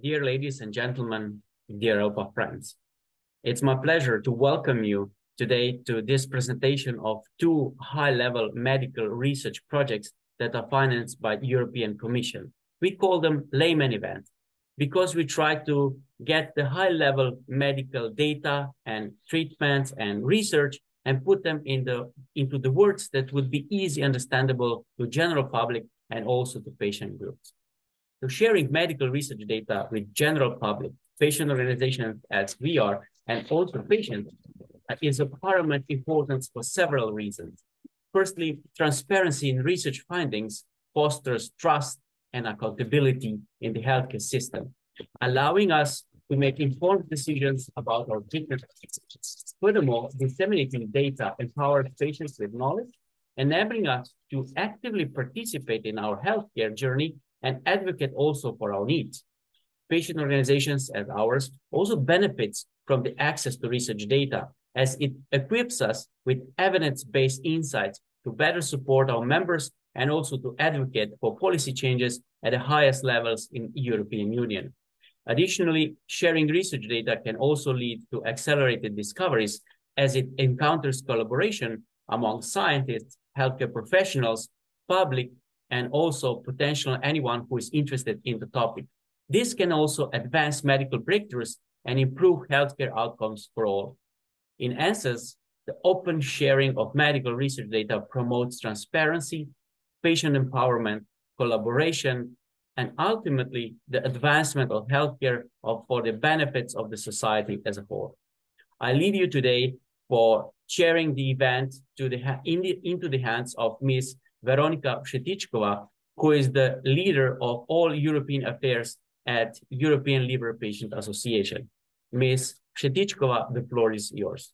dear ladies and gentlemen, dear Alpha friends. It's my pleasure to welcome you today to this presentation of two high-level medical research projects that are financed by the European Commission. We call them layman events because we try to get the high-level medical data and treatments and research and put them into the words that would be easy understandable to general public and also to patient groups. So sharing medical research data with general public, patient organizations as we are, and also patients is of paramount importance for several reasons. Firstly, transparency in research findings fosters trust and accountability in the healthcare system, allowing us to make informed decisions about our treatment. Furthermore, disseminating data empowers patients with knowledge, enabling us to actively participate in our healthcare journey and advocate also for our needs. Patient organizations as ours also benefits from the access to research data as it equips us with evidence-based insights to better support our members and also to advocate for policy changes at the highest levels in the European Union. Additionally, sharing research data can also lead to accelerated discoveries as it encounters collaboration among scientists, healthcare professionals, public, and also potential anyone who is interested in the topic. This can also advance medical breakthroughs and improve healthcare outcomes for all. In essence, the open sharing of medical research data promotes transparency, patient empowerment, collaboration, and ultimately the advancement of healthcare for the benefits of the society as a whole. I leave you today for sharing the event into the hands of Ms. Veronika Przetichkova, who is the leader of all European affairs at European Liver Patient Association. Ms. Przetichkova, the floor is yours.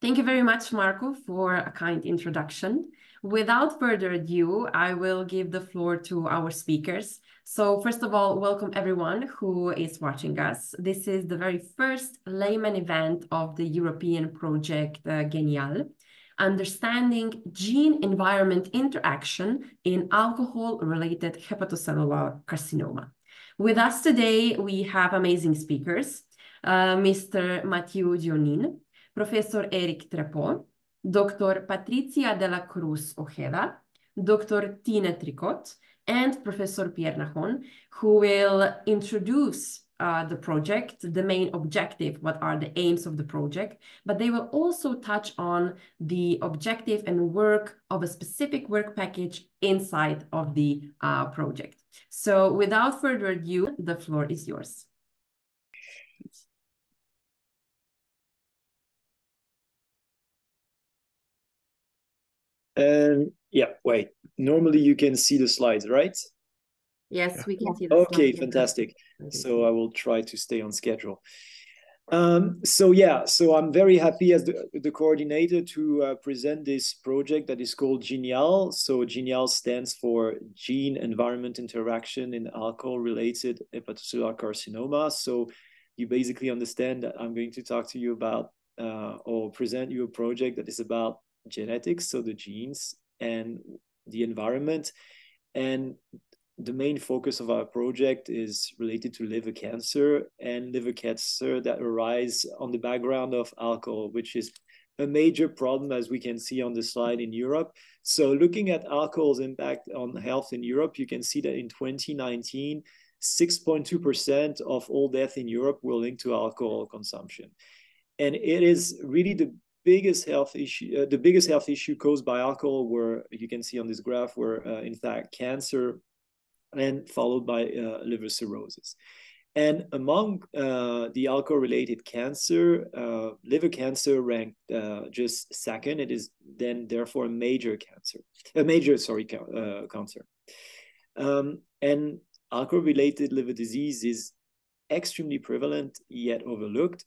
Thank you very much, Marco, for a kind introduction. Without further ado, I will give the floor to our speakers. So first of all, welcome everyone who is watching us. This is the very first layman event of the European project Genial, understanding gene-environment interaction in alcohol-related hepatocellular carcinoma. With us today, we have amazing speakers, Mr. Mathieu Dionin, Professor Eric Trepot, Dr. Patricia de la Cruz Ojeda, Dr. Tine Tricot, and Professor Pierre Nahon, who will introduce the project, the main objective, what are the aims of the project, but they will also touch on the objective and work of a specific work package inside of the project. So without further ado, the floor is yours. Yeah, wait. Normally you can see the slides, right? Yes, we can see the slides. Okay, fantastic. So I will try to stay on schedule. So I'm very happy as the coordinator to present this project that is called Genial. So Genial stands for Gene-Environment Interaction in Alcohol-Related Hepatocellular Carcinoma. So you basically understand that I'm going to talk to you about or present you a project that is about genetics, so the genes and the environment. And the main focus of our project is related to liver cancer and liver cancer that arise on the background of alcohol, which is a major problem, as we can see on the slide, in Europe. So looking at alcohol's impact on health in Europe, you can see that in 2019, 6.2% of all deaths in Europe were linked to alcohol consumption. And it is really the biggest health issue caused by alcohol, where you can see on this graph, where in fact cancer, and followed by liver cirrhosis. And among the alcohol-related cancer, liver cancer ranked just second. It is then therefore cancer. And alcohol-related liver disease is extremely prevalent yet overlooked.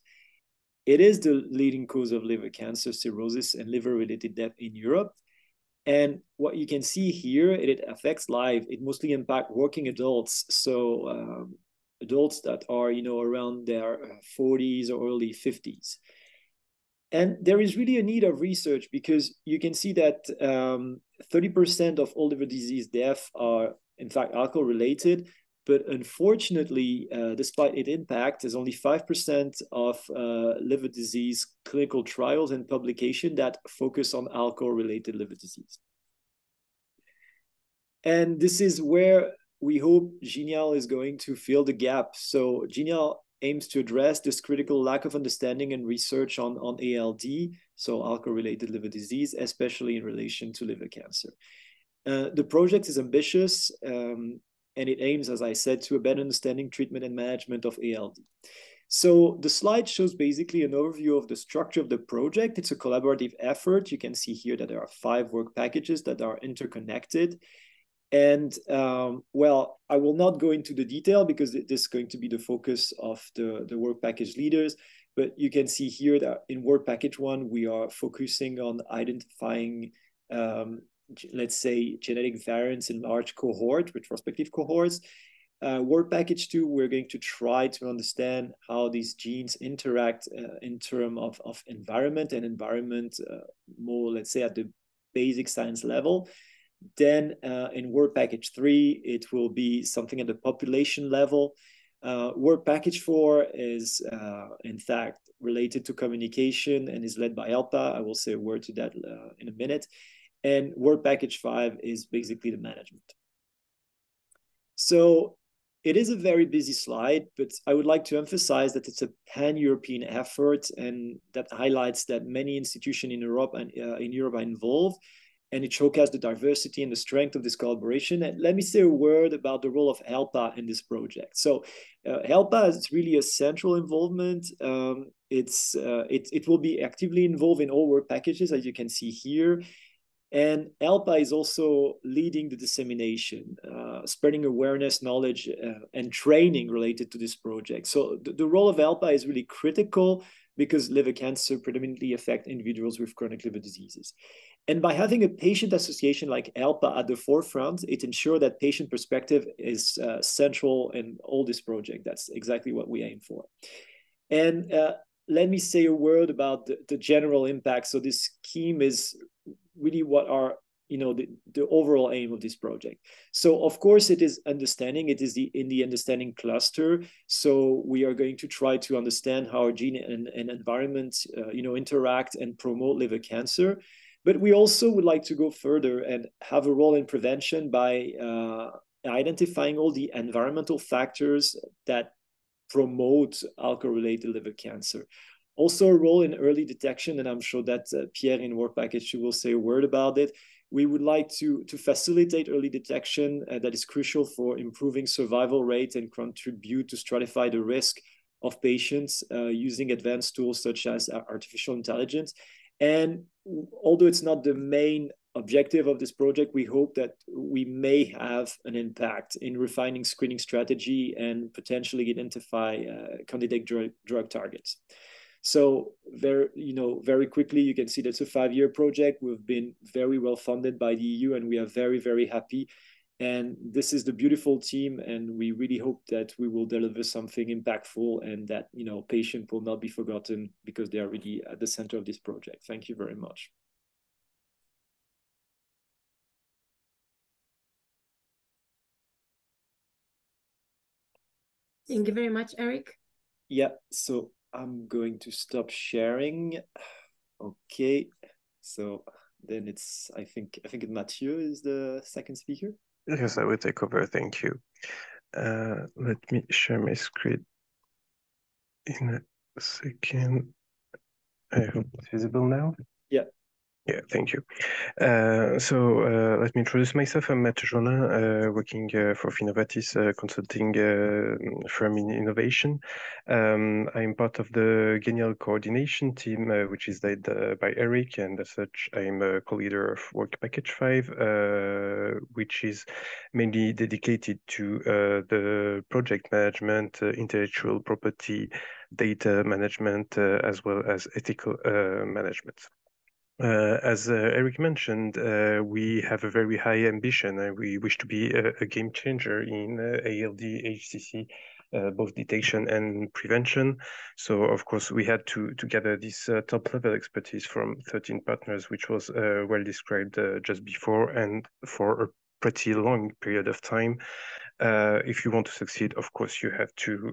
It is the leading cause of liver cancer, cirrhosis, and liver-related death in Europe. And what you can see here, it affects life. It mostly impacts working adults. So adults that are, around their 40s or early 50s. And there is really a need of research, because you can see that 30% of all liver disease deaths are in fact, alcohol-related. But unfortunately, despite its impact, there's only 5% of liver disease clinical trials and publication that focus on alcohol-related liver disease. And this is where we hope Genial is going to fill the gap. So Genial aims to address this critical lack of understanding and research on ALD, so alcohol-related liver disease, especially in relation to liver cancer. The project is ambitious, and it aims, as I said, to a better understanding, treatment, and management of ALD. So the slide shows basically an overview of the structure of the project. It's a collaborative effort. You can see here that there are 5 work packages that are interconnected. And well, I will not go into the detail because this is going to be the focus of the work package leaders. But you can see here that in work package 1, we are focusing on identifying, let's say, genetic variants in large cohort, retrospective cohorts. Work package 2, we're going to try to understand how these genes interact in terms of environment and environment more, let's say, at the basic science level. Then in work package 3, it will be something at the population level. Work package 4 is, in fact, related to communication and is led by ELPA. I will say a word to that in a minute. And work package 5 is basically the management. So it is a very busy slide, but I would like to emphasize that it's a pan-European effort, and that highlights that many institutions in Europe are involved. And it showcases the diversity and the strength of this collaboration. And let me say a word about the role of ELPA in this project. So ELPA is really a central involvement. It will be actively involved in all work packages, as you can see here. And ELPA is also leading the dissemination, spreading awareness, knowledge, and training related to this project. So the role of ELPA is really critical because liver cancer predominantly affects individuals with chronic liver diseases. And by having a patient association like ELPA at the forefront, it ensures that patient perspective is central in all this project. That's exactly what we aim for. And let me say a word about the general impact. So this scheme is really what are, you know, the overall aim of this project. So of course it is understanding. It is in the understanding cluster. So we are going to try to understand how our gene and environment, you know, interact and promote liver cancer. But we also would like to go further and have a role in prevention by identifying all the environmental factors that promote alcohol-related liver cancer. Also a role in early detection, and I'm sure that Pierre in work package will say a word about it. We would like to facilitate early detection that is crucial for improving survival rate and contribute to stratify the risk of patients using advanced tools such as artificial intelligence. And although it's not the main objective of this project, we hope that we may have an impact in refining screening strategy and potentially identify candidate drug targets. So very quickly, you can see that's a 5-year project. We've been very well funded by the EU, and we are very, very happy. And this is the beautiful team, and we really hope that we will deliver something impactful and that, you know, patients will not be forgotten because they are really at the center of this project. Thank you very much. Thank you very much, Eric. Yeah, so I'm going to stop sharing. Okay, so then it's, I think Mathieu is the second speaker. Yes, I will take over. Thank you. Let me share my screen in a second. I hope it's visible now. Yeah. Yeah, thank you. So let me introduce myself. I'm Mathieu Jonin, working for Finovatis, consulting firm in innovation. I'm part of the Genial coordination team, which is led by Eric, and as such, I'm a co-leader of Work Package 5, which is mainly dedicated to the project management, intellectual property, data management, as well as ethical management. As Eric mentioned, we have a very high ambition, and we wish to be a game changer in ALD, HCC, both detection and prevention. So, of course, we had to gather this top-level expertise from 13 partners, which was well described just before. And for a pretty long period of time. If you want to succeed, of course, you have to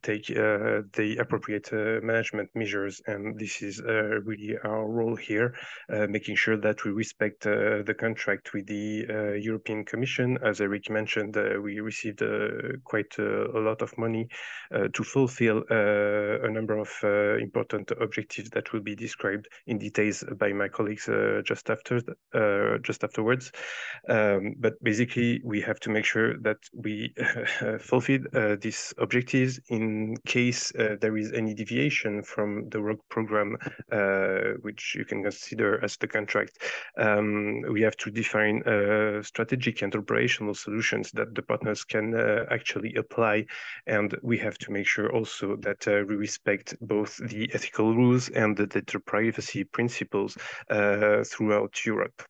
take the appropriate management measures, and this is really our role here, making sure that we respect the contract with the European Commission. As Eric mentioned, we received quite a lot of money to fulfill a number of important objectives that will be described in details by my colleagues just afterwards. But basically, we have to make sure that we fulfill these objectives. In case there is any deviation from the work program, which you can consider as the contract, we have to define strategic and operational solutions that the partners can actually apply, and we have to make sure also that we respect both the ethical rules and the data privacy principles throughout Europe.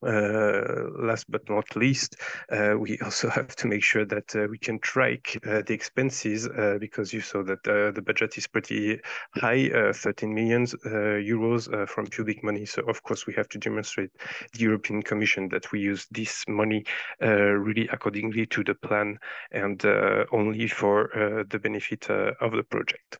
Last but not least, we also have to make sure that we can track the expenses, because you saw that the budget is pretty high, 13 million euros from public money. So of course we have to demonstrate the European Commission that we use this money really accordingly to the plan and only for the benefit of the project.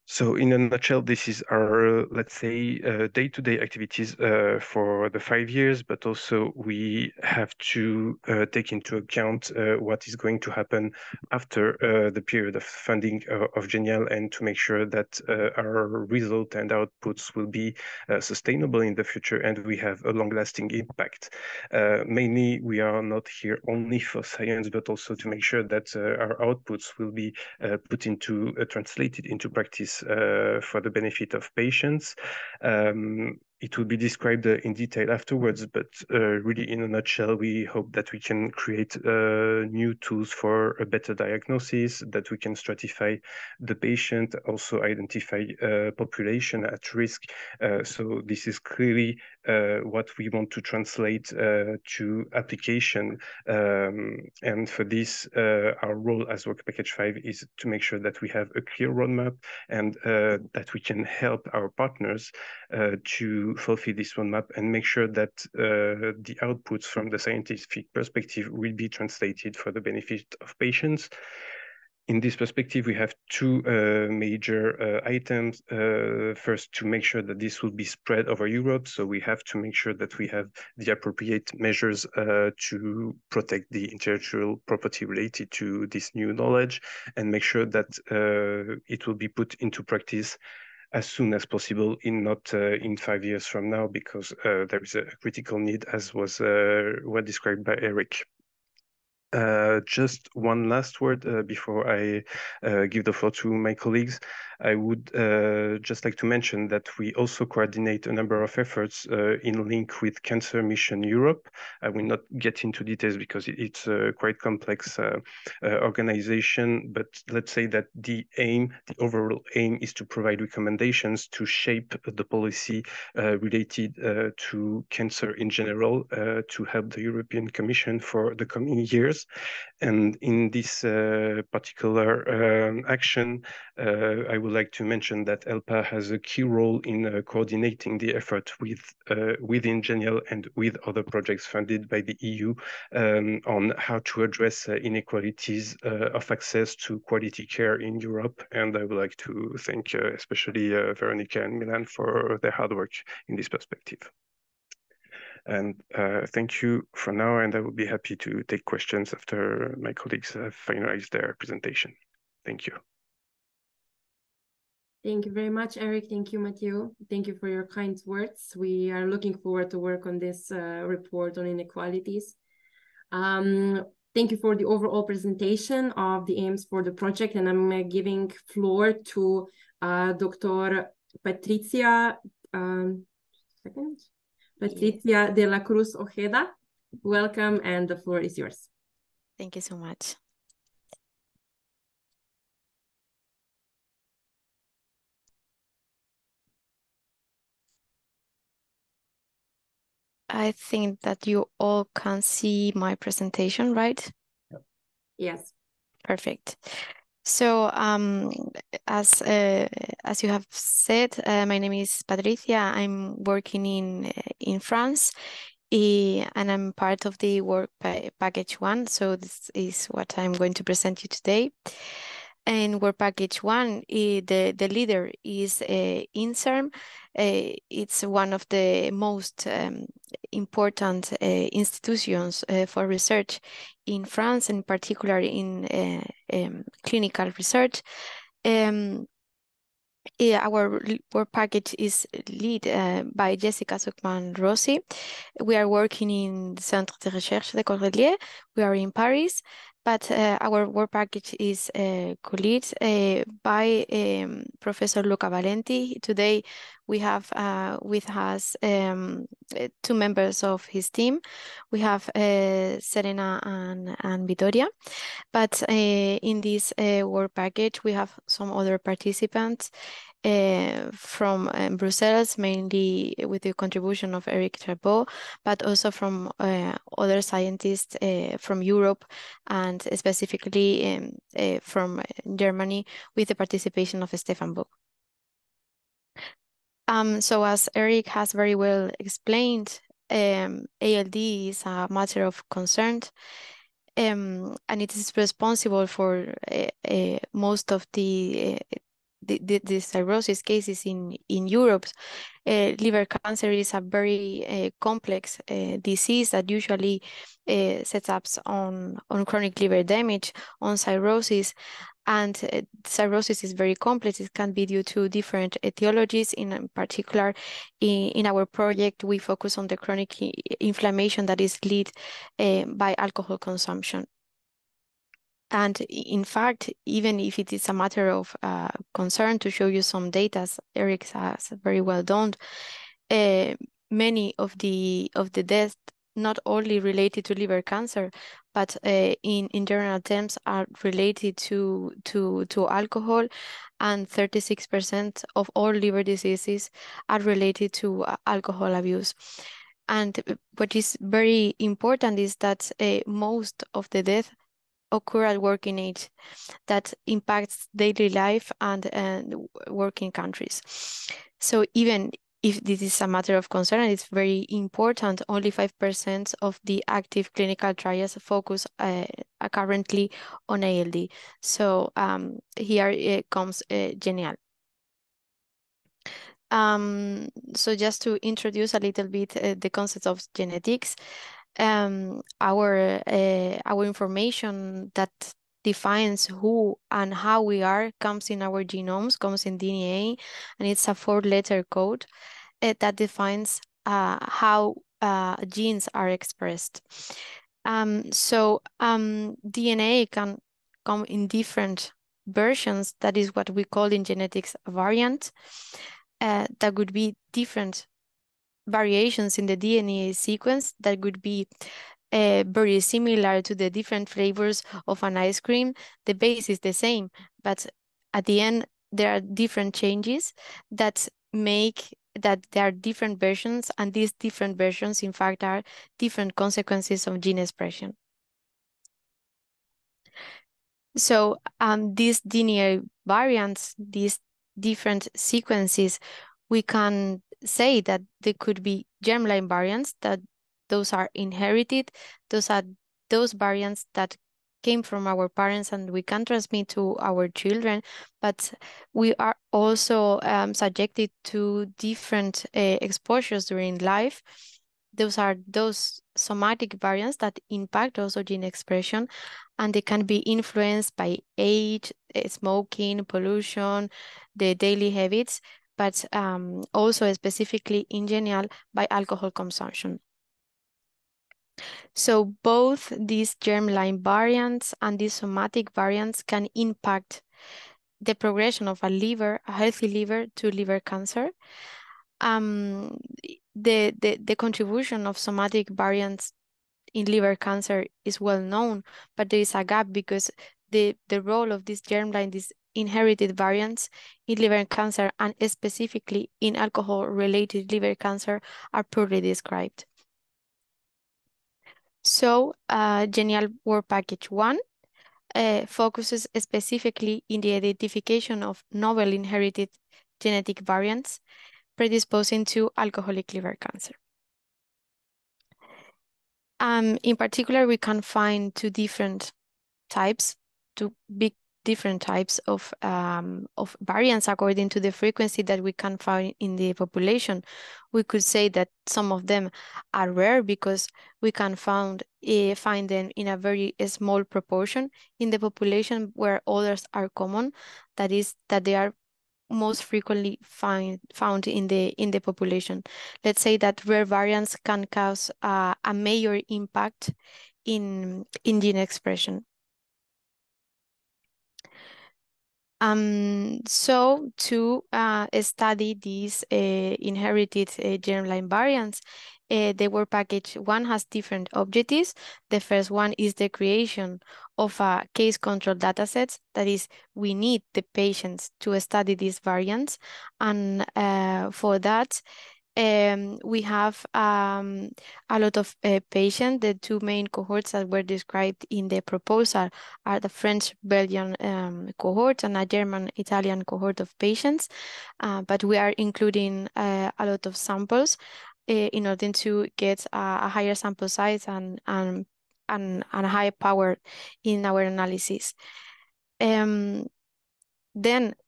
So in a nutshell, this is our, let's say, day-to-day activities for the 5 years, but also we have to take into account what is going to happen after the period of funding of Genial, and to make sure that our result and outputs will be sustainable in the future and we have a long-lasting impact. Mainly, we are not here only for science, but also to make sure that our outputs will be translated into practice for the benefit of patients. It will be described in detail afterwards, but really in a nutshell, we hope that we can create new tools for a better diagnosis, that we can stratify the patient, also identify population at risk. So this is clearly what we want to translate to application. And for this, our role as Work Package 5 is to make sure that we have a clear roadmap and that we can help our partners to fulfill this roadmap and make sure that the outputs from the scientific perspective will be translated for the benefit of patients. In this perspective, we have two major items. First, to make sure that this will be spread over Europe. So we have to make sure that we have the appropriate measures to protect the intellectual property related to this new knowledge, and make sure that it will be put into practice as soon as possible, not in 5 years from now, because there is a critical need, as was well described by Eric. Just one last word before I give the floor to my colleagues. I would just like to mention that we also coordinate a number of efforts in link with Cancer Mission Europe. I will not get into details because it's a quite complex organization, but let's say that the overall aim is to provide recommendations to shape the policy related to cancer in general, to help the European Commission for the coming years. And in this particular action, I would like to mention that ELPA has a key role in coordinating the effort within Genial and with other projects funded by the EU on how to address inequalities of access to quality care in Europe. And I would like to thank especially Veronica and Milan for their hard work in this perspective. And thank you for now, and I will be happy to take questions after my colleagues have finalized their presentation. Thank you. Thank you very much, Eric. Thank you, Mathieu. Thank you for your kind words. We are looking forward to work on this report on inequalities. Thank you for the overall presentation of the aims for the project, and I'm giving floor to Dr. Patricia, Patricia de la Cruz Ojeda. Welcome, and the floor is yours. Thank you so much. I think that you all can see my presentation, right? Yes. Perfect. So as you have said, my name is Patricia. I'm working in France and I'm part of the work package 1. So this is what I'm going to present you today. And work package 1, the leader is INSERM. It's one of the most important institutions for research in France, in particular in clinical research. Our work package is led by Jessica Zuckman Rossi. We are working in the Centre de Recherche de Cordeliers. We are in Paris, but our work package is co-led by Professor Luca Valenti. Today we have with us 2 members of his team. We have Serena and Vittoria. But in this work package, we have some other participants from Brussels, mainly with the contribution of Eric Trabot, but also from other scientists from Europe and specifically from Germany with the participation of Stefan Buch. So as Eric has very well explained, ALD is a matter of concern. And it is responsible for most of the cirrhosis cases in Europe. Liver cancer is a very complex disease that usually sets up on chronic liver damage, on cirrhosis. And cirrhosis is very complex. It can be due to different etiologies. In particular, in our project, we focus on the chronic inflammation that is led by alcohol consumption. And in fact, even if it is a matter of concern, to show you some data, as Eric has very well done, many of the deaths not only related to liver cancer, but in general terms are related to alcohol, and 36% of all liver diseases are related to alcohol abuse. And what is very important is that most of the deaths occur at working age, that impacts daily life and working countries. So even if this is a matter of concern, it's very important, only 5% of the active clinical trials focus currently on ALD. So here comes Genial. So just to introduce a little bit the concept of genetics, our information that defines who and how we are comes in our genomes, comes in DNA, and it's a 4-letter code that defines how genes are expressed. So DNA can come in different versions. That is what we call in genetics a variant. That would be different variations in the DNA sequence that would be very similar to the different flavors of an ice cream. The base is the same, but at the end, there are different changes that make that there are different versions, and these different versions, in fact, are different consequences of gene expression. So these DNA variants, these different sequences, we can say that they could be germline variants, that those are inherited. Those are those variants that came from our parents and we can transmit to our children, but we are also subjected to different exposures during life. Those are those somatic variants that impact also gene expression, and they can be influenced by age, smoking, pollution, the daily habits, but also specifically in general by alcohol consumption. So both these germline variants and these somatic variants can impact the progression of a healthy liver to liver cancer. The contribution of somatic variants in liver cancer is well known, but there is a gap because the role of these germline, these inherited variants in liver cancer and specifically in alcohol-related liver cancer are poorly described. So Genial Work Package 1 focuses specifically in the identification of novel inherited genetic variants predisposing to alcoholic liver cancer. In particular, we can find two big different types of variants according to the frequency that we can find in the population. We could say that some of them are rare because we can find them in a very small proportion in the population, where others are common. That is, that they are most frequently found in the population. Let's say that rare variants can cause a major impact in gene expression. So to study these inherited germline variants, the work package 1 has different objectives. The first one is the creation of a case control dataset. That is, we need the patients to study these variants. And for that, we have a lot of patients. The two main cohorts that were described in the proposal are the French-Belgian cohort and a German-Italian cohort of patients, but we are including a lot of samples in order to get a higher sample size and a high power in our analysis. Then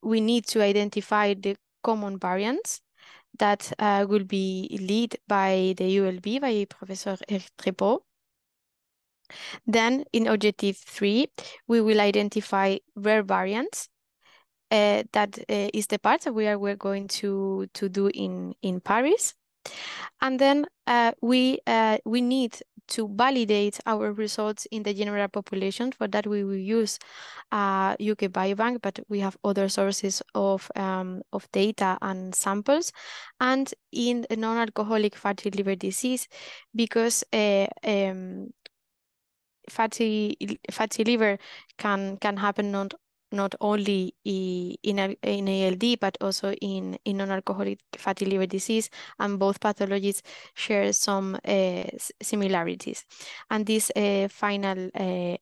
we need to identify the common variants that will be led by the ULB, by Professor Eric Trepot. Then in objective 3, we will identify rare variants. That is the part that we're going to do in Paris. And then we need to validate our results in the general population. For that, we will use UK Biobank, but we have other sources of data and samples. And in non-alcoholic fatty liver disease, because fatty liver can happen not only in ALD, but also in non-alcoholic fatty liver disease, and both pathologies share some similarities. And this final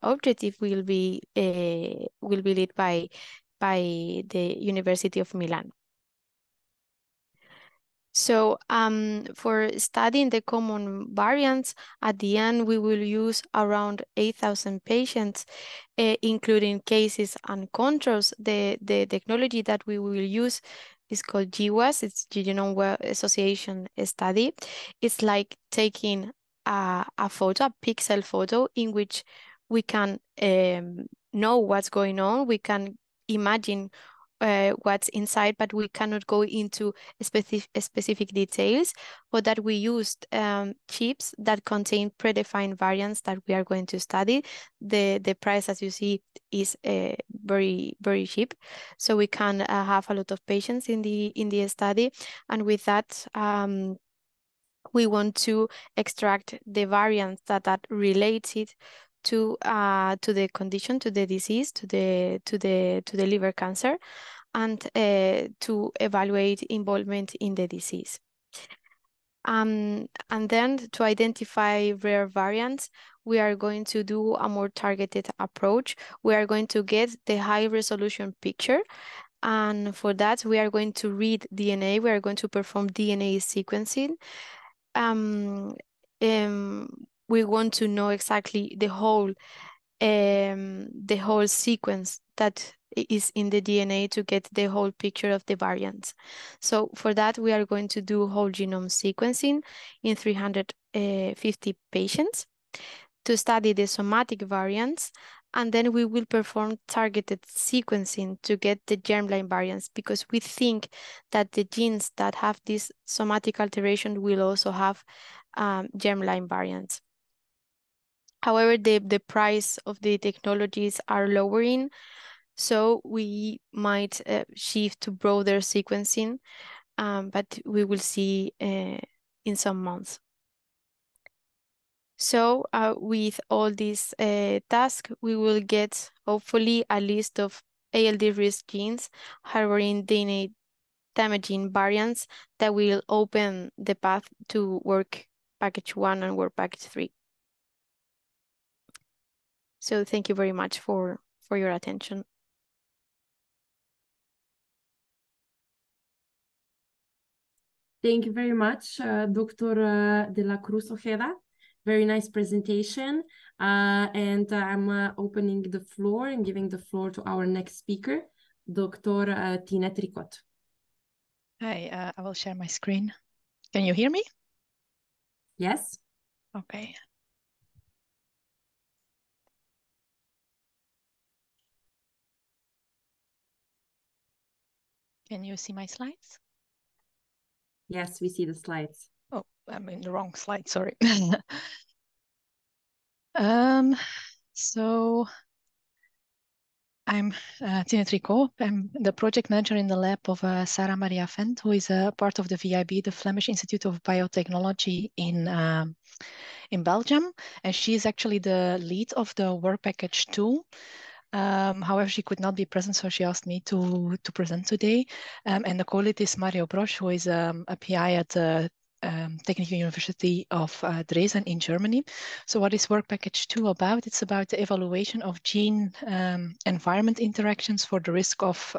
objective will be led by the University of Milan. So for studying the common variants, at the end, we will use around 8,000 patients, including cases and controls. The technology that we will use is called GWAS. It's Genome Association Study. It's like taking a photo, a pixel photo, in which we can know what's going on. We can imagine what's inside, but we cannot go into specific details. For that, we used chips that contain predefined variants that we are going to study. The price, as you see, is very, very cheap, so we can have a lot of patients in the study. And with that, we want to extract the variants that are related to the condition, to the disease, to the liver cancer, and to evaluate involvement in the disease. And then to identify rare variants, we are going to do a more targeted approach. We are going to get the high resolution picture. And for that, we are going to read DNA. We are going to perform DNA sequencing. We want to know exactly the whole sequence that is in the DNA to get the whole picture of the variants. So for that, we are going to do whole genome sequencing in 350 patients to study the somatic variants. And then we will perform targeted sequencing to get the germline variants, because we think that the genes that have this somatic alteration will also have germline variants. However, the price of the technologies are lowering, so we might shift to broader sequencing, but we will see in some months. So with all these tasks, we will get hopefully a list of ALD risk genes harboring DNA damaging variants that will open the path to work package 1 and work package 3. So thank you very much for your attention. Thank you very much, Dr. De La Cruz Ojeda. very nice presentation. And I'm opening the floor and giving the floor to our next speaker, Dr. Tina Tricot. Hi, I will share my screen. Can you hear me? Yes. Okay. Can you see my slides? Yes, we see the slides. Oh, I'm in the wrong slide, sorry. So I'm Tina Tricot. I'm the project manager in the lab of Sarah Maria Vent, who is a part of the VIB, the Flemish Institute of Biotechnology in Belgium. And she is actually the lead of the work package 2. However, she could not be present, so she asked me to present today. And the co-lead is Mario Brosch, who is a PI at the Technical University of Dresden in Germany. So what is work package 2 about? It's about the evaluation of gene environment interactions for the risk of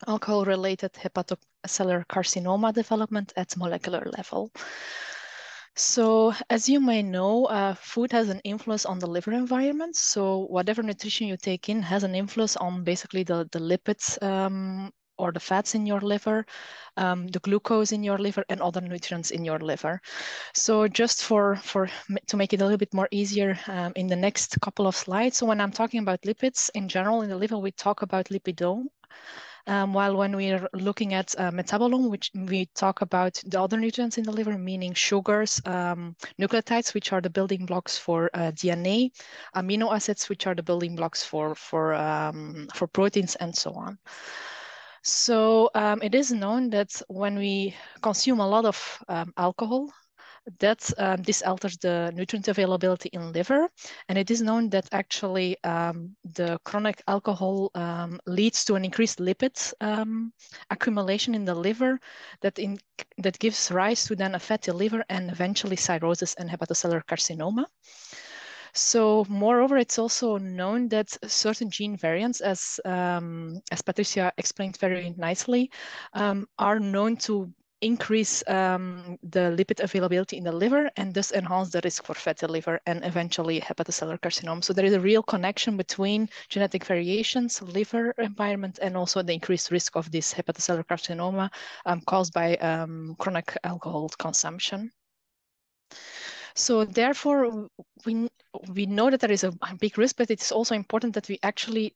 alcohol-related hepatocellular carcinoma development at molecular level. So as you may know, food has an influence on the liver environment. So whatever nutrition you take in has an influence on basically the lipids or the fats in your liver, the glucose in your liver, and other nutrients in your liver. So just to make it a little bit more easier in the next couple of slides. So when I'm talking about lipids in general in the liver, we talk about lipidome. While when we're looking at metabolome, which we talk about the other nutrients in the liver, meaning sugars, nucleotides, which are the building blocks for DNA, amino acids, which are the building blocks for proteins, and so on. So it is known that when we consume a lot of alcohol, that this alters the nutrient availability in liver. And it is known that actually the chronic alcohol leads to an increased lipid accumulation in the liver that gives rise to then a fatty liver and eventually cirrhosis and hepatocellular carcinoma. So moreover, it's also known that certain gene variants, as Patricia explained very nicely, are known to increase the lipid availability in the liver and thus enhance the risk for fatty liver and eventually hepatocellular carcinoma. So there is a real connection between genetic variations, liver environment, and also the increased risk of this hepatocellular carcinoma caused by chronic alcohol consumption. So therefore, we know that there is a big risk, but it's also important that we actually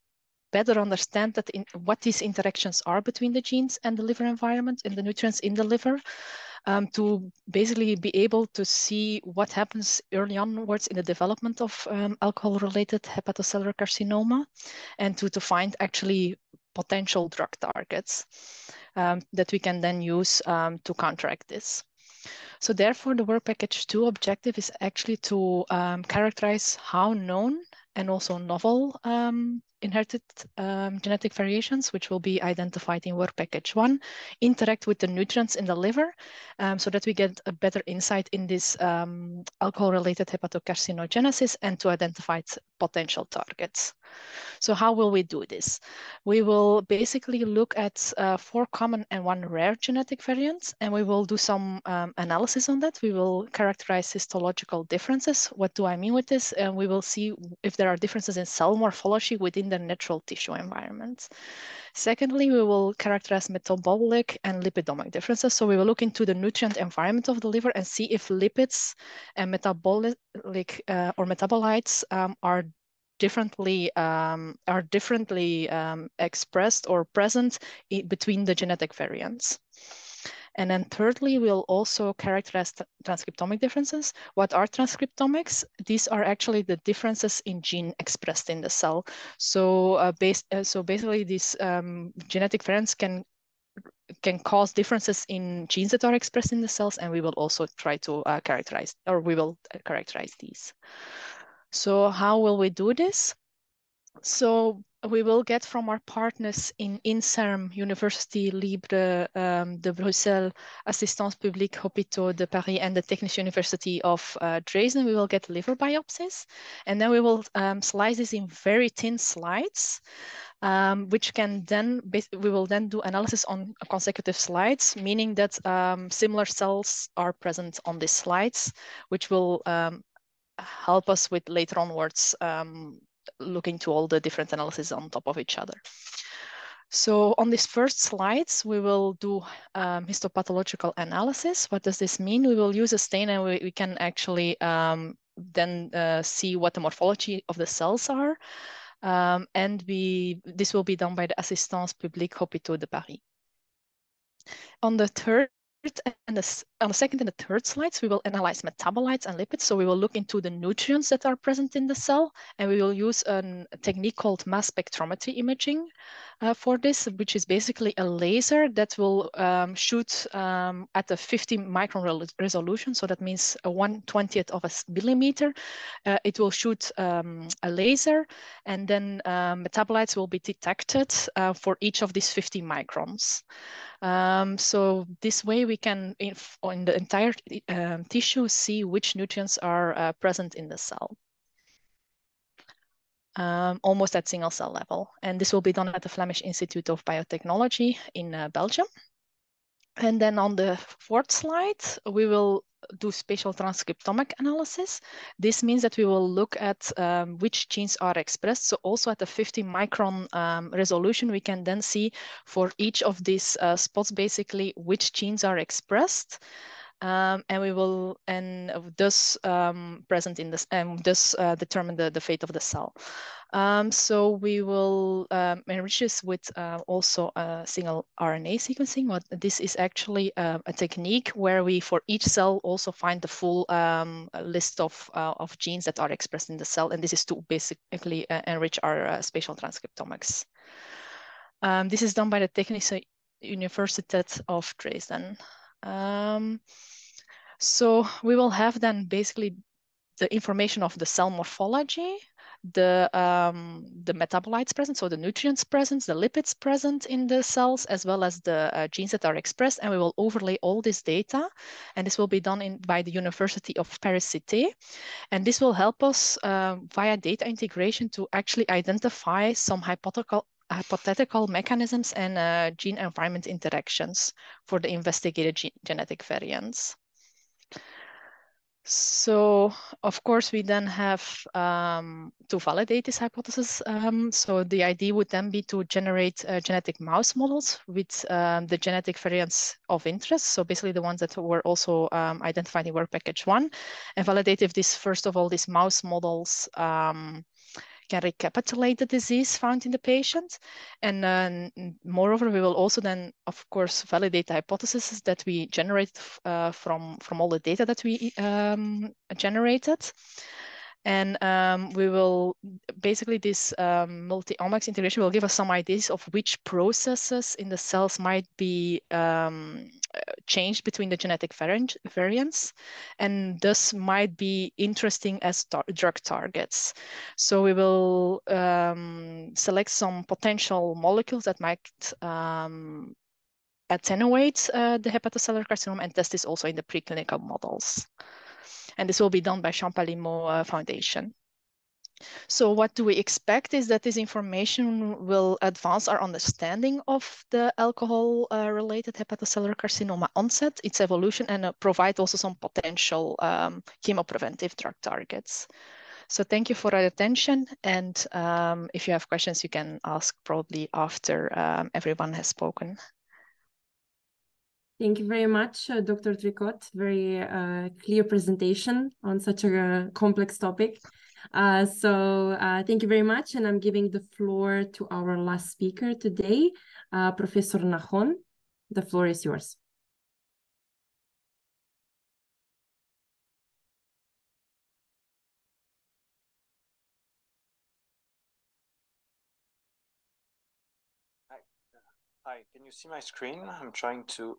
better understand that what these interactions are between the genes and the liver environment and the nutrients in the liver to basically be able to see what happens early onwards in the development of alcohol-related hepatocellular carcinoma and to find actually potential drug targets that we can then use to counteract this. So therefore, the work package 2 objective is actually to characterize how known and also novel inherited genetic variations, which will be identified in work package 1, interact with the nutrients in the liver so that we get a better insight in this alcohol-related hepatocarcinogenesis and to identify potential targets. So how will we do this? We will basically look at 4 common and 1 rare genetic variants, and we will do some analysis on that. We will characterize histological differences. What do I mean with this? And we will see if there are differences in cell morphology within the natural tissue environment. Secondly, we will characterize metabolic and lipidomic differences. So we will look into the nutrient environment of the liver and see if lipids and metabolic or metabolites are differently expressed or present between the genetic variants. And then thirdly, we'll also characterize transcriptomic differences. What are transcriptomics? These are actually the differences in gene expressed in the cell. So, basically these genetic variants can cause differences in genes that are expressed in the cells, and we will also try to characterize these. So how will we do this? So we will get from our partners in INSERM, University Libre de Bruxelles, Assistance Publique Hôpitaux de Paris, and the Technische University of Dresden, we will get liver biopsies. And then we will slice this in very thin slides, which can then, we will then do analysis on consecutive slides, meaning that similar cells are present on these slides, which will help us with later onwards looking to all the different analyses on top of each other. So on these first slides, we will do histopathological analysis. What does this mean? We will use a stain and we can actually then see what the morphology of the cells are. And this will be done by the Assistance Publique Hôpitaux de Paris. On the third and on the second and the third slides, we will analyze metabolites and lipids. So we will look into the nutrients that are present in the cell, and we will use a technique called mass spectrometry imaging for this, which is basically a laser that will shoot at a 50 micron resolution. So that means a 1/20th of a millimeter. It will shoot a laser, and then metabolites will be detected for each of these 50 microns. So this way we can, in the entire tissue, see which nutrients are present in the cell. Almost at single cell level. And this will be done at the Flemish Institute of Biotechnology in Belgium. And then on the fourth slide, we will do spatial transcriptomic analysis. This means that we will look at which genes are expressed. So also at the 50 micron resolution, we can then see for each of these spots, basically, which genes are expressed. And we will, and thus present in this, and thus determine the fate of the cell. So we will enrich this with also single RNA sequencing. What this is actually a technique where we, for each cell, also find the full list of genes that are expressed in the cell, and this is to basically enrich our spatial transcriptomics. This is done by the Technische Universität of Dresden. So we will have then basically the information of the cell morphology, the metabolites present, so the nutrients present, the lipids present in the cells, as well as the genes that are expressed, and we will overlay all this data, and this will be done by the University of Paris-Cité, and this will help us via data integration to actually identify some hypothetical mechanisms and gene environment interactions for the investigated genetic variants. So, of course, we then have to validate this hypothesis. So the idea would then be to generate genetic mouse models with the genetic variants of interest. So basically the ones that were also identified in work package 1, and validate if this, first of all, these mouse models can recapitulate the disease found in the patient. And moreover, we will also then, of course, validate the hypothesis that we generate from all the data that we generated. And we will, basically this multi-omics integration will give us some ideas of which processes in the cells might be changed between the genetic variants, and thus might be interesting as drug targets. So we will select some potential molecules that might attenuate the hepatocellular carcinoma and test this also in the preclinical models. And this will be done by Champalimaud Foundation. So what do we expect is that this information will advance our understanding of the alcohol-related hepatocellular carcinoma onset, its evolution, and provide also some potential chemopreventive drug targets. So thank you for your attention. And if you have questions, you can ask probably after everyone has spoken. Thank you very much, Dr. Tricot. Very clear presentation on such a complex topic. Thank you very much. And I'm giving the floor to our last speaker today, Professor Nahon. The floor is yours. Hi, can you see my screen? I'm trying to...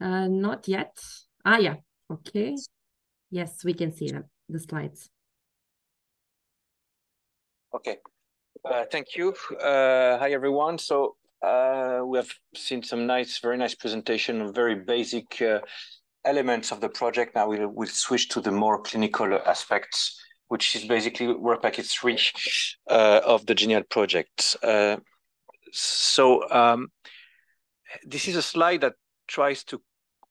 Not yet. Ah, yeah. Okay. Yes, we can see them, the slides. Okay. Thank you. Hi, everyone. So we have seen some very nice presentation of very basic elements of the project. Now we'll switch to the more clinical aspects, which is basically work package 3 of the Genial project. This is a slide that tries to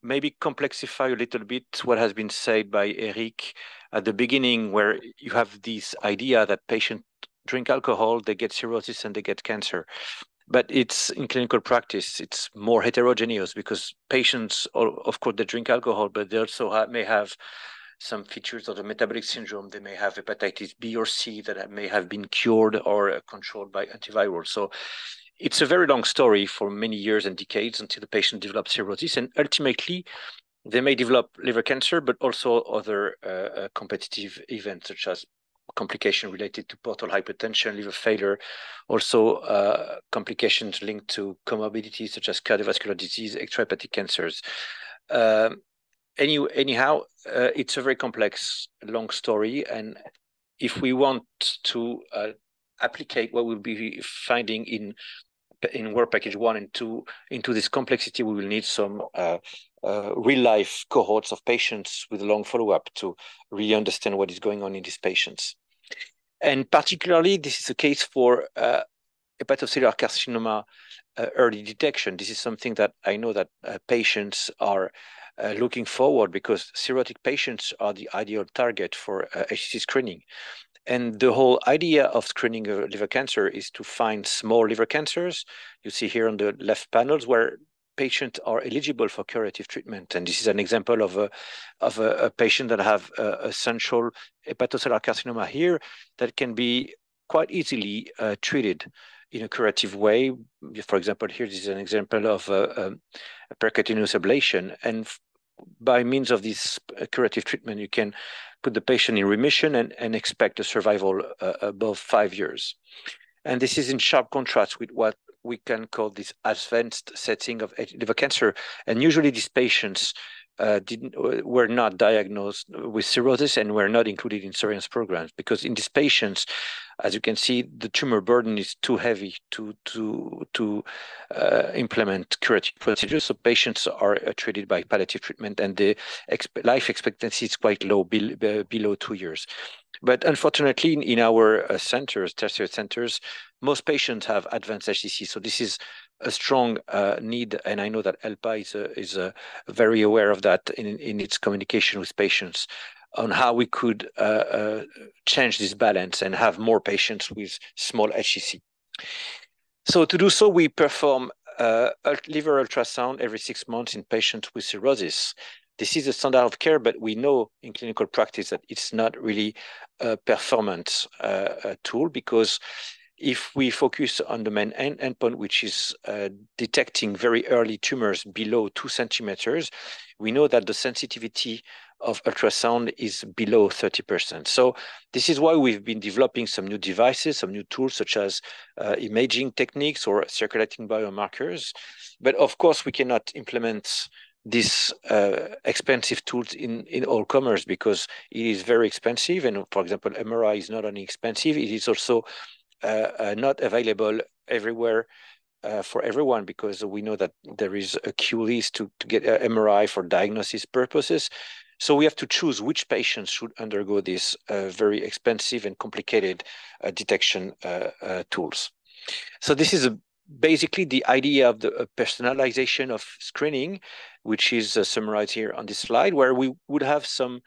maybe complexify a little bit what has been said by Eric at the beginning, where you have this idea that patients drink alcohol, they get cirrhosis and they get cancer. But it's in clinical practice, it's more heterogeneous because patients, of course, they drink alcohol, but they also may have some features of the metabolic syndrome. They may have hepatitis B or C that may have been cured or controlled by antivirals. So it's a very long story for many years and decades until the patient develops cirrhosis. And ultimately, they may develop liver cancer, but also other competitive events, such as complication related to portal hypertension, liver failure, also complications linked to comorbidities such as cardiovascular disease, extrahepatic cancers. Anyhow, it's a very complex, long story. And if we want to applicate what we'll be finding in work package 1 and 2 into this complexity, we will need some real-life cohorts of patients with a long follow-up to really understand what is going on in these patients. And particularly, this is the case for hepatocellular carcinoma early detection. This is something that I know that patients are looking forward, because cirrhotic patients are the ideal target for HCC screening. And the whole idea of screening liver cancer is to find small liver cancers. You see here on the left panels where patients are eligible for curative treatment. And this is an example of a patient that have a central hepatocellular carcinoma here that can be quite easily treated in a curative way. For example, here this is an example of a percutaneous ablation. And by means of this curative treatment, you can put the patient in remission and expect a survival above 5 years. And this is in sharp contrast with what we can call this advanced setting of liver cancer. And usually these patients were not diagnosed with cirrhosis and were not included in surveillance programs, because in these patients, as you can see, the tumor burden is too heavy to implement curative procedures. So patients are treated by palliative treatment, and the life expectancy is quite low, below 2 years. But unfortunately, in our centers, tertiary centers, most patients have advanced HCC. So this is a strong need, and I know that ELPA is very aware of that in its communication with patients on how we could change this balance and have more patients with small HCC. So to do so, we perform liver ultrasound every 6 months in patients with cirrhosis. This is a standard of care, but we know in clinical practice that it's not really a performance tool, because if we focus on the main endpoint, which is detecting very early tumors below 2 centimeters, we know that the sensitivity of ultrasound is below 30%. So this is why we've been developing some new devices, some new tools, such as imaging techniques or circulating biomarkers. But of course, we cannot implement these expensive tools in all comers, because it is very expensive. And for example, MRI is not only expensive, it is also not available everywhere for everyone, because we know that there is a queue list to get an MRI for diagnosis purposes. So we have to choose which patients should undergo these very expensive and complicated detection tools. So this is basically the idea of the personalization of screening, which is summarized here on this slide, where we would have some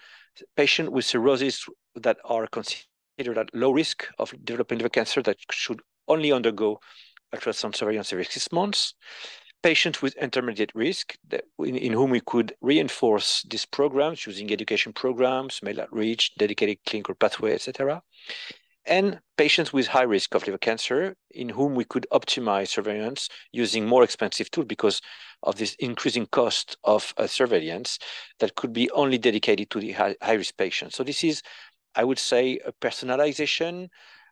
patients with cirrhosis that are considered at low risk of developing liver cancer that should only undergo ultrasound surveillance every 6 months. Patients with intermediate risk in whom we could reinforce these programs using education programs, mail outreach, dedicated clinical pathway, etc. And patients with high risk of liver cancer in whom we could optimize surveillance using more expensive tools because of this increasing cost of surveillance that could be only dedicated to the high-risk patients. So this is, I would say, a personalization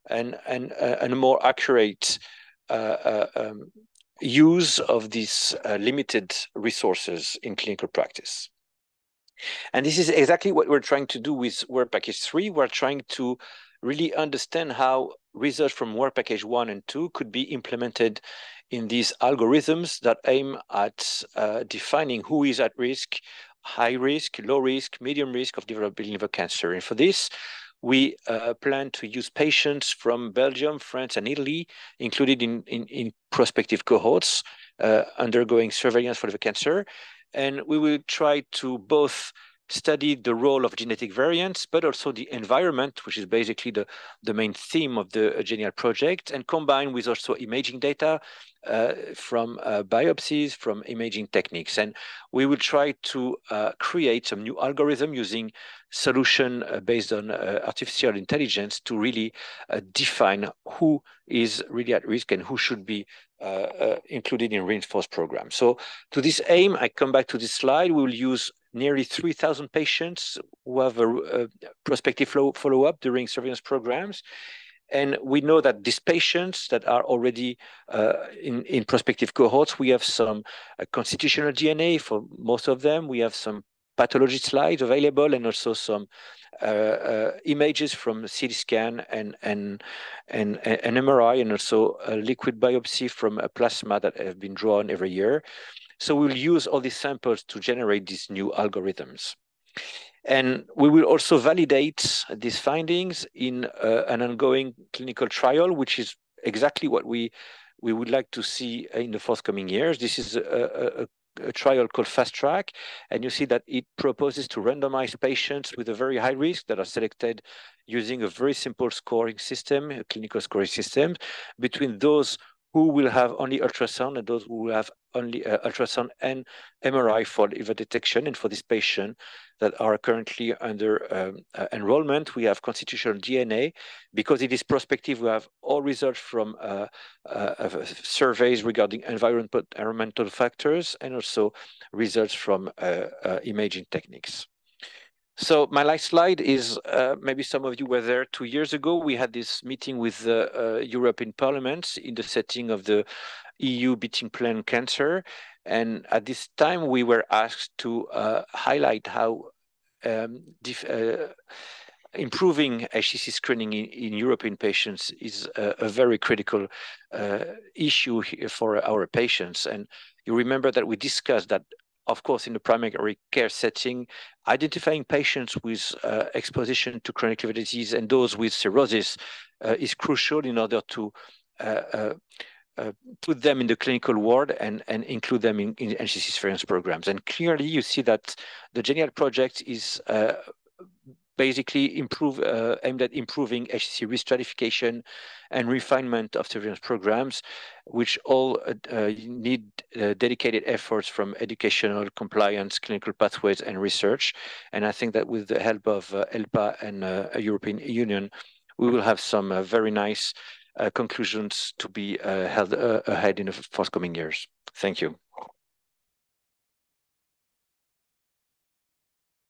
and a more accurate use of these limited resources in clinical practice. And this is exactly what we're trying to do with Work Package 3. We're trying to really understand how research from work package 1 and 2 could be implemented in these algorithms that aim at defining who is at risk, high risk, low risk, medium risk of developing liver cancer. And for this, we plan to use patients from Belgium, France, and Italy, included in prospective cohorts undergoing surveillance for liver cancer. And we will try to both study the role of genetic variants, but also the environment, which is basically the main theme of the Genial project, and combine with also imaging data from biopsies, from imaging techniques. And we will try to create some new algorithm using solution based on artificial intelligence to really define who is really at risk and who should be included in reinforced programs. So to this aim, I come back to this slide. We will use nearly 3,000 patients who have a prospective follow-up during surveillance programs. And we know that these patients that are already in prospective cohorts, we have some constitutional DNA for most of them. We have some pathology slides available, and also some images from CT scan and MRI, and also a liquid biopsy from a plasma that have been drawn every year. So we'll use all these samples to generate these new algorithms. And we will also validate these findings in an ongoing clinical trial, which is exactly what we would like to see in the forthcoming years. This is a trial called Fast Track, and you see that it proposes to randomize patients with a very high risk that are selected using a very simple scoring system, a clinical scoring system, between those who will have only ultrasound and those who will have only ultrasound and MRI for liver detection. And for this patient that are currently under enrollment, we have constitutional DNA. Because it is prospective, we have all results from surveys regarding environmental factors, and also results from imaging techniques. So my last slide is, maybe some of you were there 2 years ago. We had this meeting with the European Parliament in the setting of the EU Beating Plan Cancer. And at this time, we were asked to highlight how improving HCC screening in European patients is a very critical issue for our patients. And you remember that we discussed that, of course, in the primary care setting, identifying patients with exposition to chronic liver disease and those with cirrhosis is crucial in order to put them in the clinical ward and include them in HCC surveillance programs. And clearly, you see that the Genial project is basically aimed at improving HCC risk stratification and refinement of surveillance programs, which all need dedicated efforts from educational, compliance, clinical pathways, and research. And I think that with the help of ELPA and European Union, we will have some very nice conclusions to be held ahead in the forthcoming years. Thank you.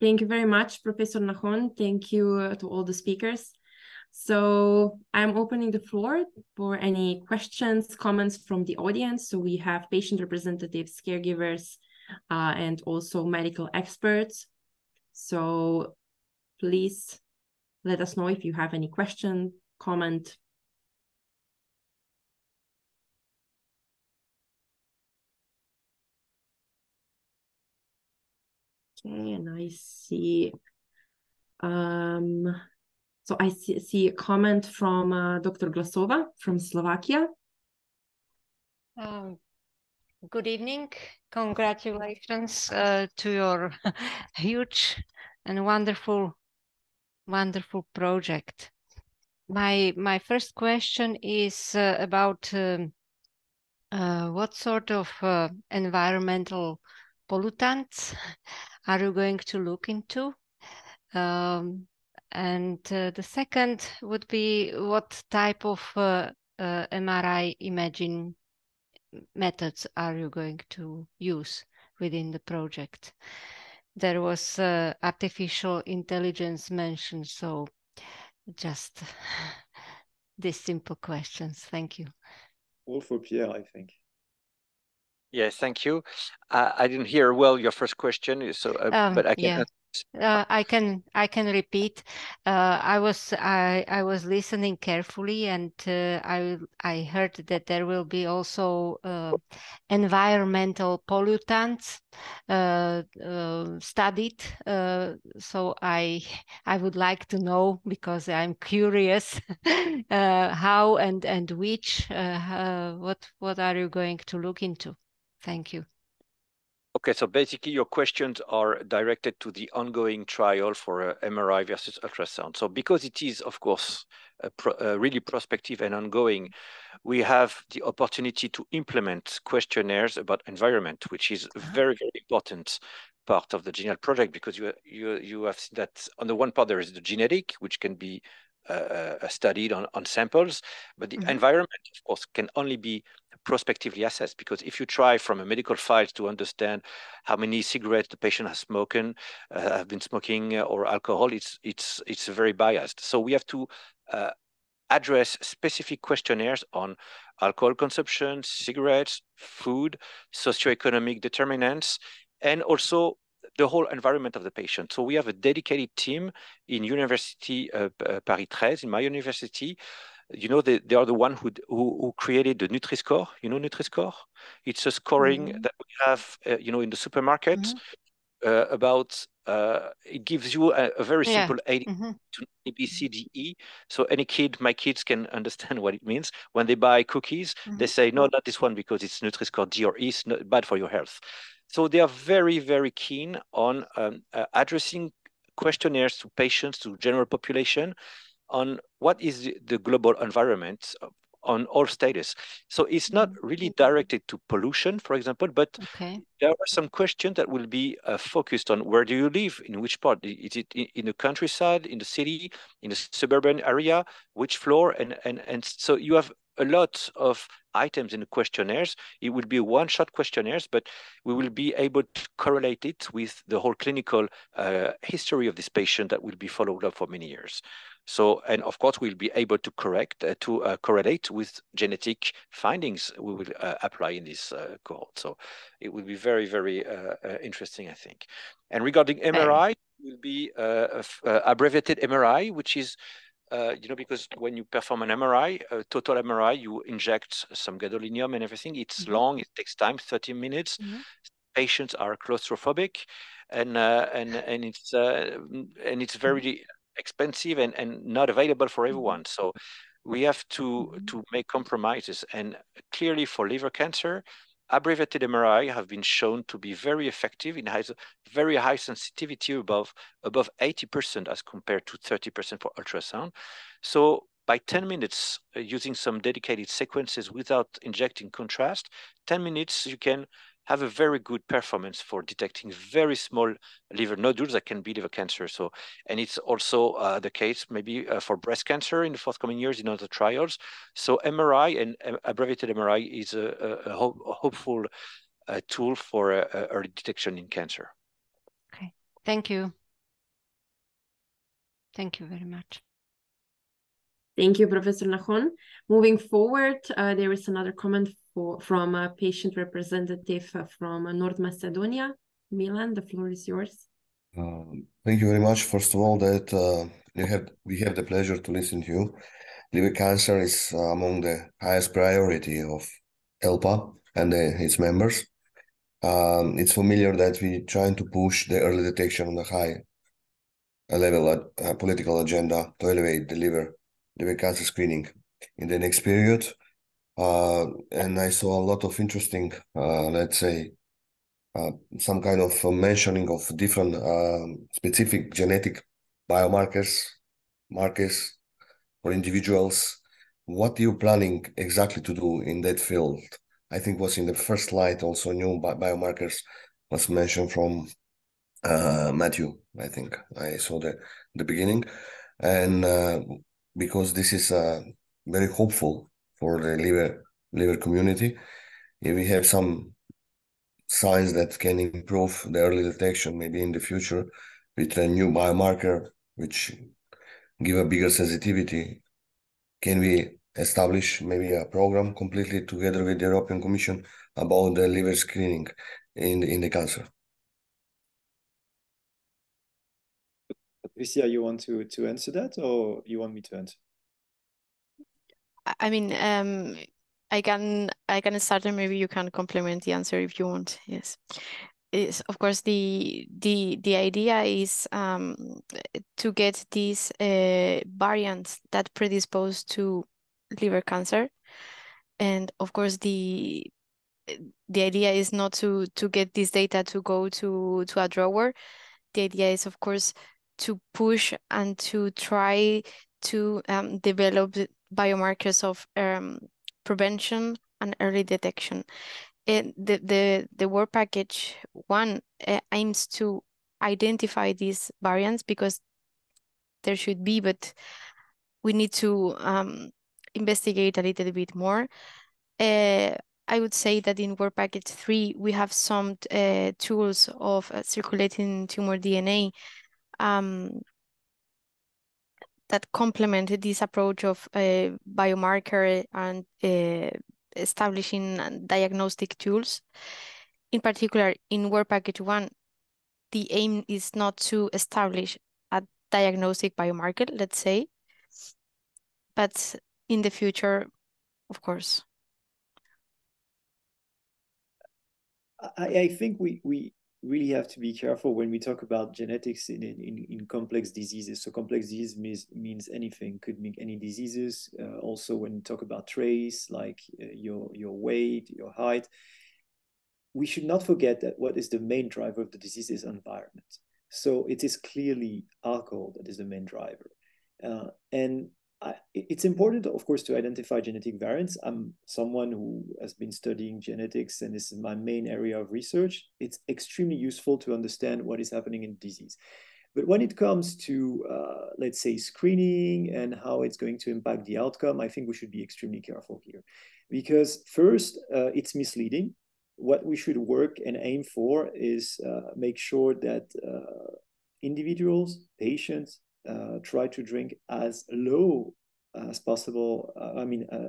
Thank you very much, Professor Nahon. Thank you to all the speakers. So I'm opening the floor for any questions, comments from the audience. So we have patient representatives, caregivers, and also medical experts. So please let us know if you have any question, comment. Okay, and I see, so I see a comment from Dr. Glasova from Slovakia. Good evening. Congratulations to your huge and wonderful project. My first question is about what sort of environmental pollutants are you going to look into? And the second would be, what type of MRI imaging methods are you going to use within the project? There was artificial intelligence mentioned, so just these simple questions. Thank you. All for Pierre, I think. Yes, thank you. I didn't hear well your first question, so but I can I can repeat. I was listening carefully, and I heard that there will be also environmental pollutants studied. So I would like to know, because I'm curious, how and which what are you going to look into? Thank you. Okay, so basically your questions are directed to the ongoing trial for MRI versus ultrasound. So because it is, of course, really prospective and ongoing, we have the opportunity to implement questionnaires about environment, which is a very, very important part of the Genial project, because you have seen that on the one part there is the genetic, which can be studied on samples, but the environment, of course, can only be prospectively assessed, because if you try from a medical files to understand how many cigarettes the patient has have been smoking or alcohol, it's very biased. So we have to address specific questionnaires on alcohol consumption, cigarettes, food, socioeconomic determinants, and also the whole environment of the patient. So we have a dedicated team in University Paris 13, in my university. You know, they are the one who created the Nutri-Score. You know Nutri-Score? It's a scoring that we have, you know, in the supermarket about, it gives you a very simple A, B, C, D, E. So any kid, my kids can understand what it means. When they buy cookies, they say, no, not this one because it's Nutri-Score D or E, it's not bad for your health. So they are very, very keen on addressing questionnaires to patients, to general population, on what is the global environment on all status. So it's not really directed to pollution, for example, but there are some questions that will be focused on where do you live, in which part, is it in the countryside, in the city, in the suburban area, which floor, and so you have a lot of items in the questionnaires. It will be one-shot questionnaires, but we will be able to correlate it with the whole clinical history of this patient that will be followed up for many years. So, and of course, we'll be able to correlate with genetic findings we will apply in this cohort. So it will be very, very interesting, I think. And regarding MRI, it will be abbreviated MRI, which is, you know, because when you perform an MRI, total MRI, you inject some gadolinium and everything. It's long, it takes time, 30 minutes. Patients are claustrophobic, and it's very expensive and not available for everyone. So we have to make compromises. And clearly for liver cancer, abbreviated MRI have been shown to be very effective. It has a very high sensitivity above 80% as compared to 30% for ultrasound. So by 10 minutes, using some dedicated sequences without injecting contrast, 10 minutes, you can have a very good performance for detecting very small liver nodules that can be liver cancer. So, and it's also the case maybe for breast cancer in the forthcoming years in other trials. So MRI and abbreviated MRI is a hopeful tool for early detection in cancer. Okay, thank you. Thank you very much. Thank you, Professor Nahon. Moving forward, there is another comment from a patient representative from North Macedonia. Milan, the floor is yours. Thank you very much. First of all, that we have the pleasure to listen to you. Liver cancer is among the highest priority of ELPA and its members. It's familiar that we trying to push the early detection on the high level political agenda to elevate the liver cancer screening in the next period. And I saw a lot of interesting, let's say, some kind of mentioning of different specific genetic biomarkers, markers for individuals. What are you planning exactly to do in that field? I think was in the first slide also new biomarkers was mentioned from Matthew. I think I saw the beginning, and because this is very hopeful for the liver community, if we have some signs that can improve the early detection maybe in the future with a new biomarker which give a bigger sensitivity, can we establish maybe a program completely together with the European Commission about the liver screening in the cancer? Lucia, you want to answer that, or you want me to answer? I mean, I can start, and maybe you can complement the answer if you want. Yes, is of course the idea is to get these variants that predispose to liver cancer, and of course the idea is not to get this data to go to a drawer. The idea is, of course, to push and to try to develop biomarkers of prevention and early detection. The work package 1 aims to identify these variants because there should be, but we need to investigate a little bit more. I would say that in work package 3, we have some tools of circulating tumor DNA that complement this approach of biomarker and establishing diagnostic tools. In particular, in work package 1, the aim is not to establish a diagnostic biomarker, let's say, but in the future, of course. I think we really have to be careful when we talk about genetics in complex diseases. So complex disease means anything, could mean any diseases. Also, when you talk about trace, like your weight, your height, we should not forget that what is the main driver of the disease is environment. So it is clearly alcohol that is the main driver. And it's important, of course, to identify genetic variants. I'm someone who has been studying genetics, and this is my main area of research. It's extremely useful to understand what is happening in disease. But when it comes to, let's say, screening and how it's going to impact the outcome, I think we should be extremely careful here. Because first, it's misleading. What we should work and aim for is make sure that individuals, patients, try to drink as low as possible.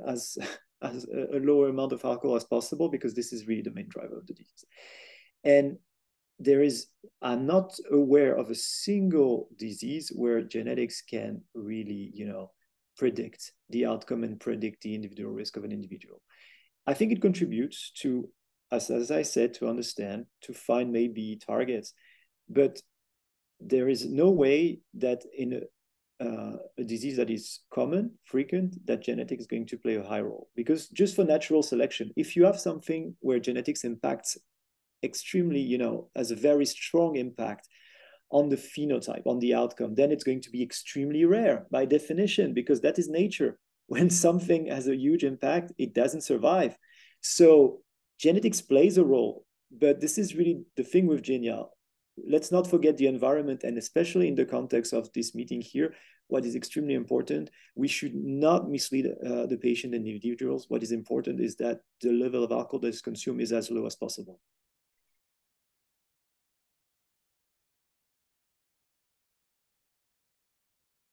As a lower amount of alcohol as possible, because this is really the main driver of the disease. And I'm not aware of a single disease where genetics can really, predict the outcome and predict the individual risk of an individual. I think it contributes to, as I said, to understand, to find maybe targets, but there is no way that in a disease that is common, frequent, that genetics is going to play a high role. Because just for natural selection, if you have something where genetics impacts extremely, has a very strong impact on the phenotype, on the outcome, then it's going to be extremely rare by definition, because that is nature. When something has a huge impact, it doesn't survive. So genetics plays a role, but this is really the thing with Genial. Let's not forget the environment, and especially in the context of this meeting here, what is extremely important, we should not mislead the patient and individuals. What is important is that the level of alcohol that is consumed is as low as possible.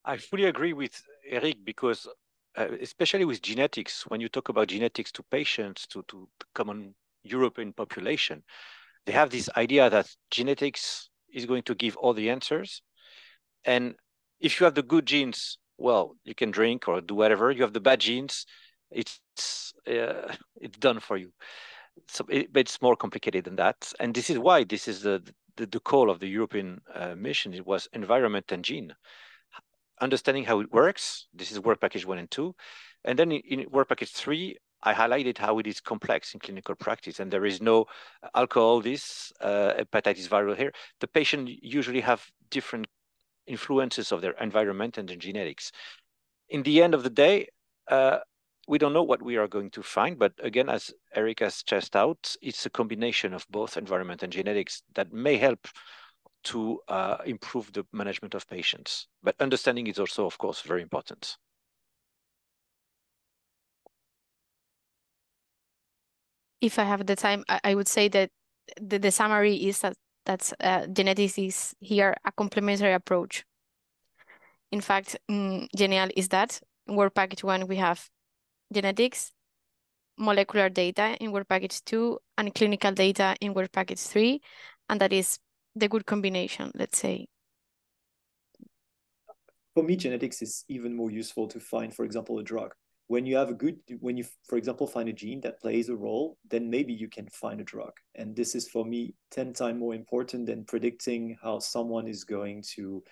I fully agree with Eric, because especially with genetics, when you talk about genetics to patients, to the common European population, they have this idea that genetics is going to give all the answers. And if you have the good genes, well, you can drink or do whatever. You have the bad genes, it's done for you. So but it's more complicated than that. And this is why this is the call of the European mission. It was environment and gene. Understanding how it works. This is work package 1 and 2. And then in work package 3, I highlighted how it is complex in clinical practice, and there is no alcohol, hepatitis viral here. The patient usually have different influences of their environment and their genetics. In the end of the day, we don't know what we are going to find, but again, as Eric has stressed out, it's a combination of both environment and genetics that may help to improve the management of patients. But understanding is also, of course, very important. If I have the time, I would say that the summary is that genetics is here a complementary approach. In fact, Genial is that. In work package 1, we have genetics, molecular data in work package 2, and clinical data in work package 3, and that is the good combination, let's say. for me, genetics is even more useful to find, for example, a drug. When you have when you, for example, find a gene that plays a role, then maybe you can find a drug. And this is, for me, 10 times more important than predicting how someone is going to,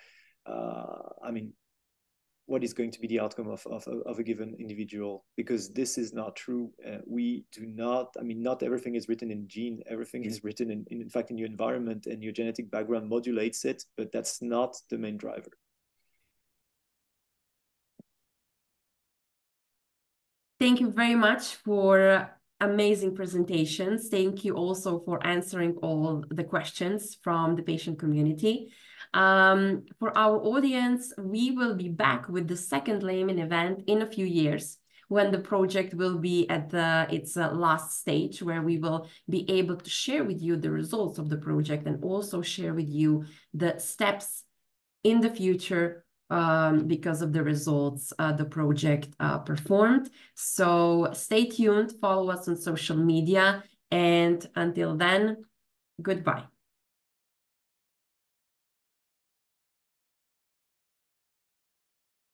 what is going to be the outcome of a given individual, because this is not true. We do not, not everything is written in gene, everything is written in fact, in your environment, and your genetic background modulates it, but that's not the main driver. Thank you very much for amazing presentations. Thank you also for answering all the questions from the patient community. For our audience, we will be back with the second Layman event in a few years, when the project will be at its last stage, where we will be able to share with you the results of the project and also share with you the steps in the future because of the results the project performed. So stay tuned, follow us on social media, and until then, goodbye.